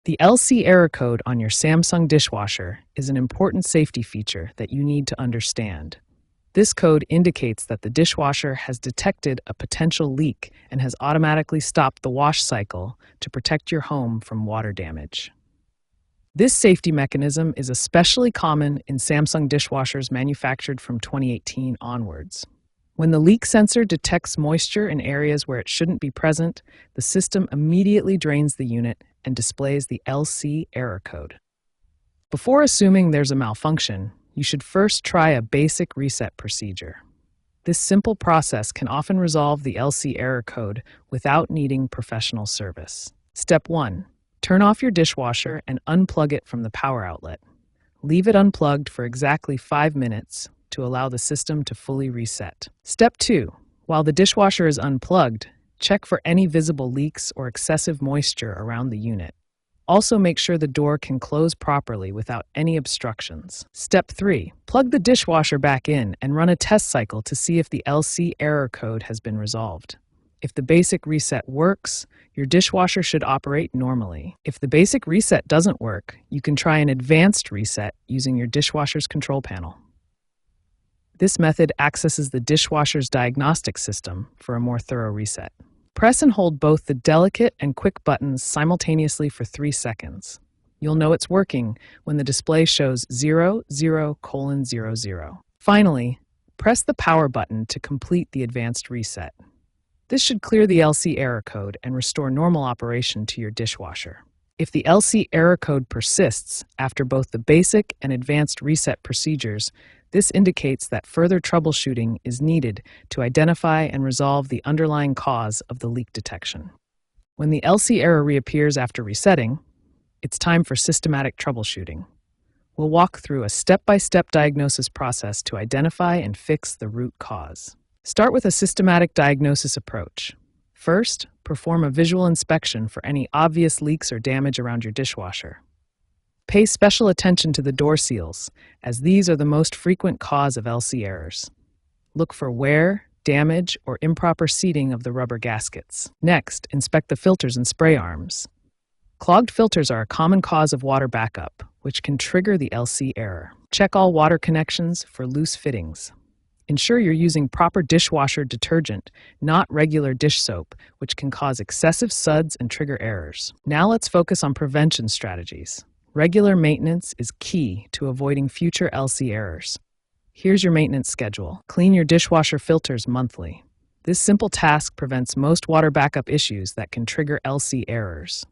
The LC error code on your Samsung dishwasher is an important safety feature that you need to understand. This code indicates that the dishwasher has detected a potential leak and has automatically stopped the wash cycle to protect your home from water damage. This safety mechanism is especially common in Samsung dishwashers manufactured from 2018 onwards. When the leak sensor detects moisture in areas where it shouldn't be present, the system immediately drains the unit and displays the LC error code. Before assuming there's a malfunction, you should first try a basic reset procedure. This simple process can often resolve the LC error code without needing professional service. Step 1. Turn off your dishwasher and unplug it from the power outlet. Leave it unplugged for exactly 5 minutes to allow the system to fully reset. Step 2. While the dishwasher is unplugged, check for any visible leaks or excessive moisture around the unit. Also make sure the door can close properly without any obstructions. Step 3. Plug the dishwasher back in and run a test cycle to see if the LC error code has been resolved. If the basic reset works, your dishwasher should operate normally. If the basic reset doesn't work, you can try an advanced reset using your dishwasher's control panel. This method accesses the dishwasher's diagnostic system for a more thorough reset. Press and hold both the delicate and quick buttons simultaneously for 3 seconds. You'll know it's working when the display shows 00:00. Finally, press the power button to complete the advanced reset. This should clear the LC error code and restore normal operation to your dishwasher. If the LC error code persists after both the basic and advanced reset procedures, this indicates that further troubleshooting is needed to identify and resolve the underlying cause of the leak detection. When the LC error reappears after resetting, it's time for systematic troubleshooting. We'll walk through a step-by-step diagnosis process to identify and fix the root cause. Start with a systematic diagnosis approach. First, perform a visual inspection for any obvious leaks or damage around your dishwasher. Pay special attention to the door seals, as these are the most frequent cause of LC errors. Look for wear, damage, or improper seating of the rubber gaskets. Next, inspect the filters and spray arms. Clogged filters are a common cause of water backup, which can trigger the LC error. Check all water connections for loose fittings. Ensure you're using proper dishwasher detergent, not regular dish soap, which can cause excessive suds and trigger errors. Now let's focus on prevention strategies. Regular maintenance is key to avoiding future LC errors. Here's your maintenance schedule. Clean your dishwasher filters monthly. This simple task prevents most water backup issues that can trigger LC errors.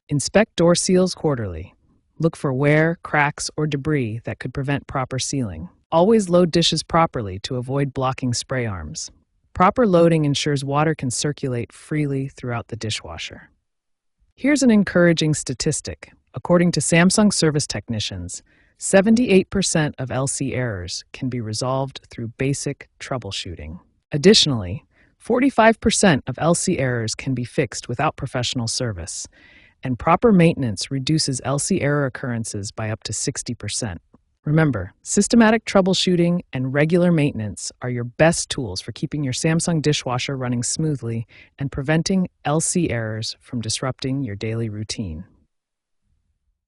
Inspect door seals quarterly. Look for wear, cracks, or debris that could prevent proper sealing. Always load dishes properly to avoid blocking spray arms. Proper loading ensures water can circulate freely throughout the dishwasher. Here's an encouraging statistic. According to Samsung service technicians, 78% of LC errors can be resolved through basic troubleshooting. Additionally, 45% of LC errors can be fixed without professional service, and proper maintenance reduces LC error occurrences by up to 60%. Remember, systematic troubleshooting and regular maintenance are your best tools for keeping your Samsung dishwasher running smoothly and preventing LC errors from disrupting your daily routine.